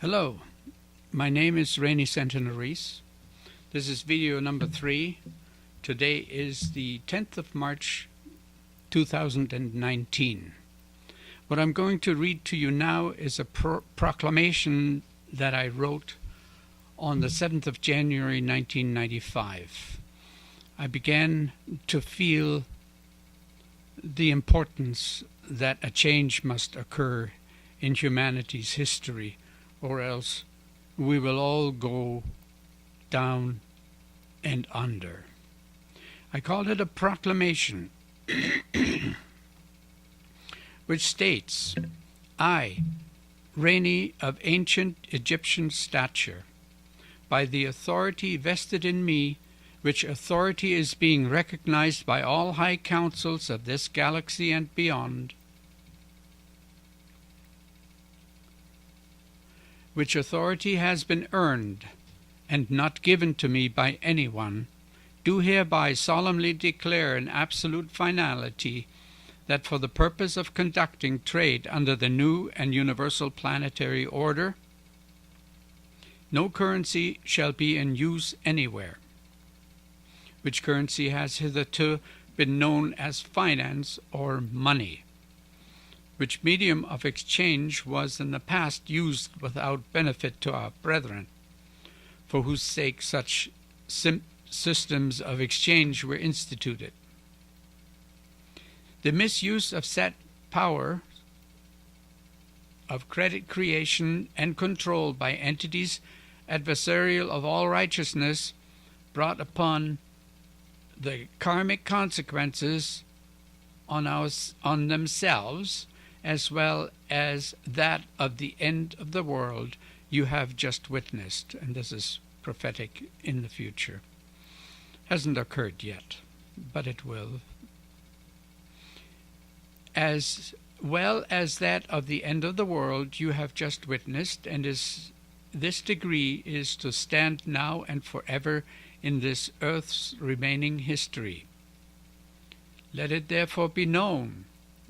Hello, my name is Reni Sentana-Ries. This is video number 3. Today is the 10th of March 2019. What I'm going to read to you now is a proclamation that I wrote on the 7th of January 1995. I began to feel the importance that a change must occur in humanity's history, or else we will all go down and under. I called it a proclamation, which states, I, Reni of ancient Egyptian stature, by the authority vested in me, which authority is being recognized by all high councils of this galaxy and beyond, which authority has been earned and not given to me by anyone, do hereby solemnly declare in absolute finality that for the purpose of conducting trade under the new and universal planetary order, no currency shall be in use anywhere, which currency has hitherto been known as finance or money, which medium of exchange was in the past used without benefit to our brethren, for whose sake such systems of exchange were instituted. The misuse of said power of credit creation and control by entities adversarial of all righteousness brought upon the karmic consequences on themselves, as well as that of the end of the world you have just witnessed, and this is prophetic in the future. Hasn't occurred yet, but it will. As well as that of the end of the world you have just witnessed, and this decree is to stand now and forever in this earth's remaining history. Let it therefore be known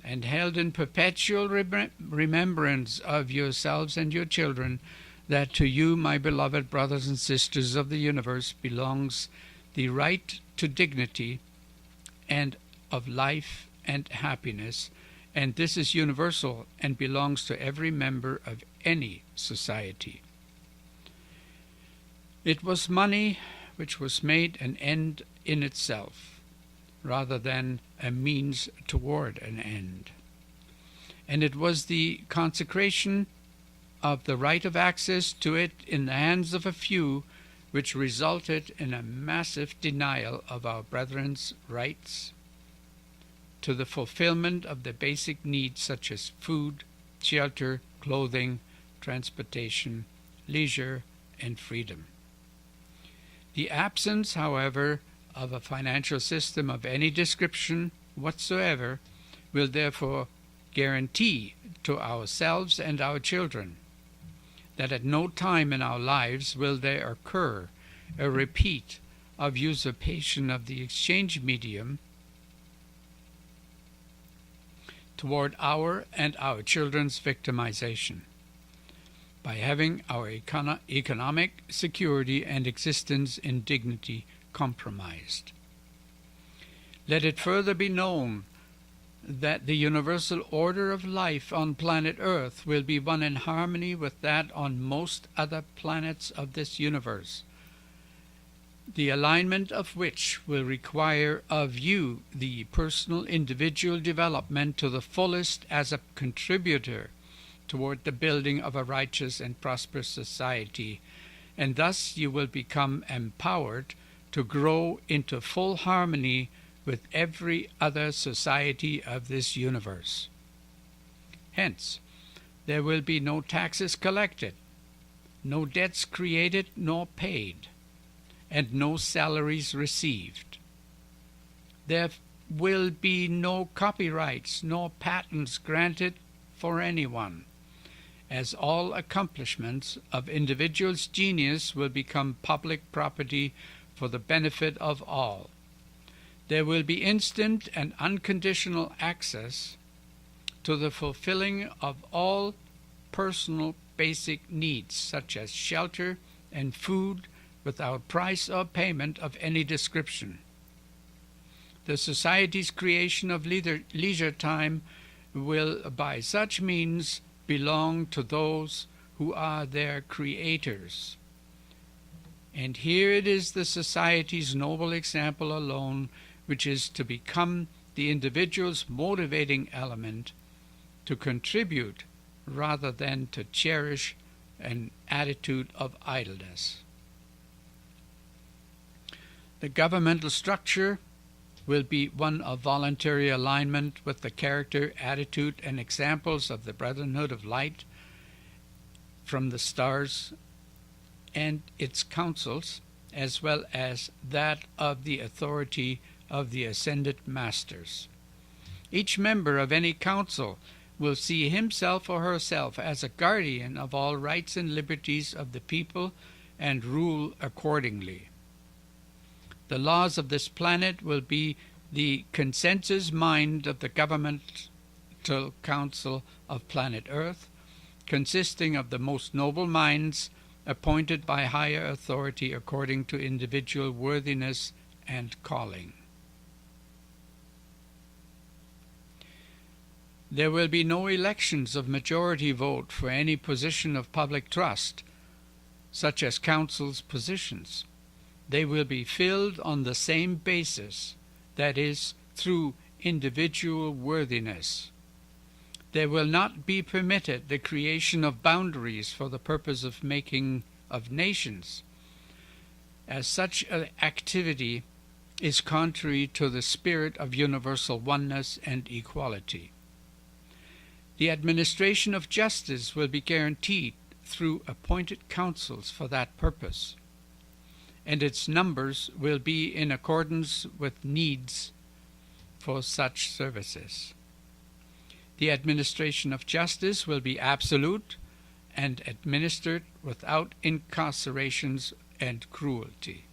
and held in perpetual remembrance of yourselves and your children, that to you, my beloved brothers and sisters of the universe, belongs the right to dignity and of life and happiness, and this is universal and belongs to every member of any society. It was money which was made an end in itself, rather than a means toward an end. And it was the consecration of the right of access to it in the hands of a few which resulted in a massive denial of our brethren's rights to the fulfillment of the basic needs such as food, shelter, clothing, transportation, leisure, and freedom. The absence, however, of a financial system of any description whatsoever will therefore guarantee to ourselves and our children that at no time in our lives will there occur a repeat of usurpation of the exchange medium toward our and our children's victimization, by having our economic security and existence in dignity compromised. Let it further be known that the universal order of life on planet Earth will be one in harmony with that on most other planets of this universe, the alignment of which will require of you the personal individual development to the fullest as a contributor toward the building of a righteous and prosperous society, and thus you will become empowered to grow into full harmony with every other society of this universe. Hence, there will be no taxes collected, no debts created nor paid, and no salaries received. There will be no copyrights nor patents granted for anyone, as all accomplishments of individuals' genius will become public property for the benefit of all. There will be instant and unconditional access to the fulfilling of all personal basic needs such as shelter and food without price or payment of any description. The society's creation of leisure time will by such means belong to those who are their creators. And here it is the society's noble example alone which is to become the individual's motivating element to contribute rather than to cherish an attitude of idleness. The governmental structure will be one of voluntary alignment with the character, attitude, and examples of the Brotherhood of Light from the stars and its councils, as well as that of the authority of the Ascended Masters. Each member of any council will see himself or herself as a guardian of all rights and liberties of the people and rule accordingly. The laws of this planet will be the consensus mind of the Governmental Council of Planet Earth, consisting of the most noble minds appointed by higher authority according to individual worthiness and calling. There will be no elections of majority vote for any position of public trust, such as council's positions. They will be filled on the same basis, that is, through individual worthiness. There will not be permitted the creation of boundaries for the purpose of making of nations, as such an activity is contrary to the spirit of universal oneness and equality. The administration of justice will be guaranteed through appointed councils for that purpose, and its numbers will be in accordance with needs for such services. The administration of justice will be absolute and administered without incarcerations and cruelty.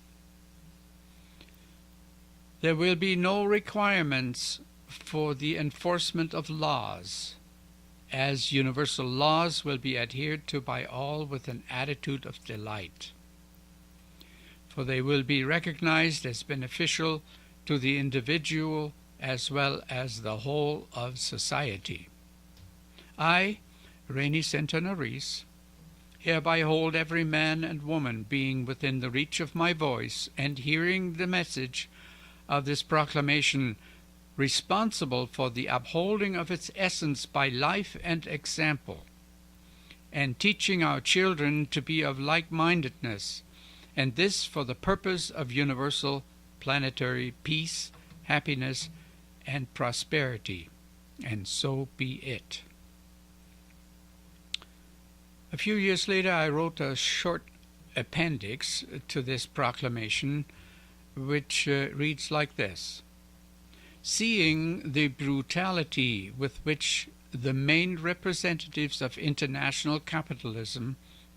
There will be no requirements for the enforcement of laws, as universal laws will be adhered to by all with an attitude of delight, for they will be recognized as beneficial to the individual as well as the whole of society. I, Reni Sentana-Ries, hereby hold every man and woman being within the reach of my voice and hearing the message of this proclamation responsible for the upholding of its essence by life and example, and teaching our children to be of like-mindedness, and this for the purpose of universal planetary peace, happiness, and prosperity, and so be it. A few years later, I wrote a short appendix to this proclamation, which reads like this: Seeing the brutality with which the main representatives of international capitalism,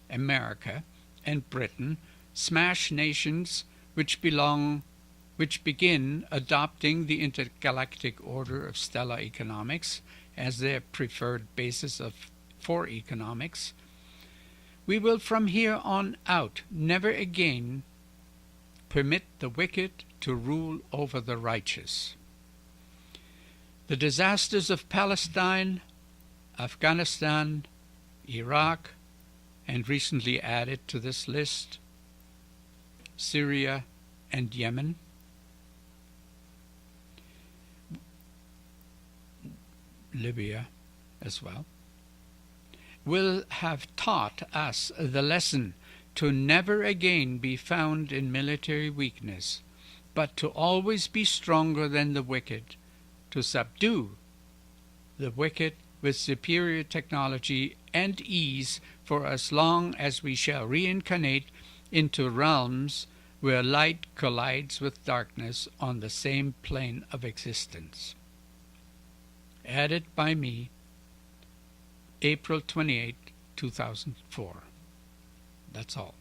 America and Britain, smash nations which begin adopting the intergalactic order of stellar economics as their preferred basis for economics, we will from here on out never again permit the wicked to rule over the righteous. The disasters of Palestine, Afghanistan, Iraq, and recently added to this list, Syria and Yemen, Libya as well, will have taught us the lesson to never again be found in military weakness, but to always be stronger than the wicked, to subdue the wicked with superior technology and ease for as long as we shall reincarnate into realms where light collides with darkness on the same plane of existence. Added by me, April 28, 2004. That's all.